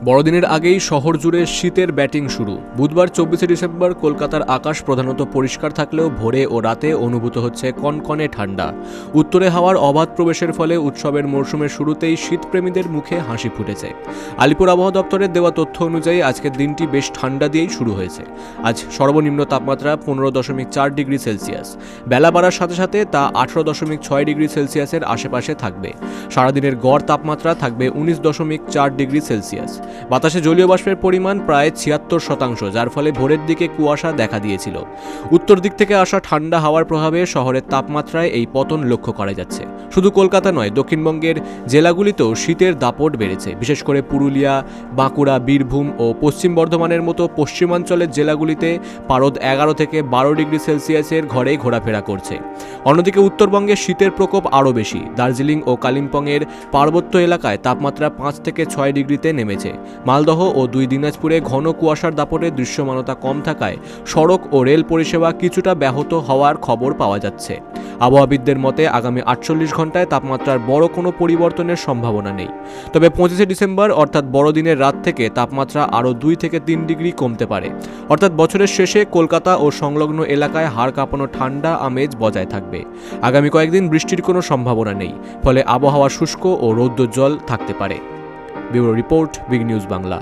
বড়দিনের আগেই শহর জুড়ে শীতের ব্যাটিং শুরু। বুধবার 24শে ডিসেম্বর কলকাতার আকাশ প্রধানত পরিষ্কার থাকলেও ভোরে ও রাতে অনুভূত হচ্ছে কনকনে ঠান্ডা। উত্তরে হাওয়ার অবাধ প্রবেশের ফলে উৎসবের মরশুমের শুরুতেই শীতপ্রেমীদের মুখে হাসি ফুটেছে। আলিপুর আবহাওয়া দপ্তরের দেওয়া তথ্য অনুযায়ী আজকের দিনটি বেশ ঠান্ডা দিয়েই শুরু হয়েছে। আজ সর্বনিম্ন তাপমাত্রা 15.4 ডিগ্রি সেলসিয়াস। বেলা বাড়ার সাথে সাথে তা 18.6 ডিগ্রি সেলসিয়াসের আশেপাশে থাকবে। সারাদিনের গড় তাপমাত্রা থাকবে 19.4 ডিগ্রি সেলসিয়াস। বাতাসে জলীয় বাষ্পের পরিমাণ প্রায় 76%, যার ফলে ভোরের দিকে কুয়াশা দেখা দিয়েছিল। উত্তর দিক থেকে আসা ঠান্ডা হাওয়ার প্রভাবে শহরের তাপমাত্রায় এই পতন লক্ষ্য করা যাচ্ছে। শুধু কলকাতা নয়, দক্ষিণবঙ্গের জেলাগুলিতেও শীতের দাপট বেড়েছে। বিশেষ করে পুরুলিয়া, বাঁকুড়া, বীরভূম ও পশ্চিম বর্ধমানের মতো পশ্চিমাঞ্চলের জেলাগুলিতে পারদ 11 থেকে 12 ডিগ্রি সেলসিয়াসের ঘরেই ঘোরাফেরা করছে। অন্যদিকে উত্তরবঙ্গে শীতের প্রকোপ আরও বেশি। দার্জিলিং ও কালিম্পংয়ের পার্বত্য এলাকায় তাপমাত্রা 5 থেকে 6 ডিগ্রিতে নেমেছে। মালদহ ও 2 দিনাজপুরে ঘন কুয়াশার দাপটে দৃশ্যমানতা কম থাকায় সড়ক ও রেল পরিষেবা কিছুটা ব্যাহত হওয়ার খবর পাওয়া যাচ্ছে। আবহাওয়াবিদদের মতে আগামী 48 ঘন্টায় তাপমাত্রার বড় কোনো পরিবর্তনের সম্ভাবনা নেই। তবে 25শে ডিসেম্বর অর্থাৎ বড়দিনের রাত থেকে তাপমাত্রা আরও 2 থেকে 3 ডিগ্রি কমতে পারে। অর্থাৎ বছরের শেষে কলকাতা ও সংলগ্ন এলাকায় হাড় কাঁপানো ঠান্ডা আমেজ বজায় থাকবে। আগামী কয়েকদিন বৃষ্টির কোনো সম্ভাবনা নেই, ফলে আবহাওয়া শুষ্ক ও রৌদ্রোজ্জ্বল থাকতে পারে। Bureau report, big news Bangla.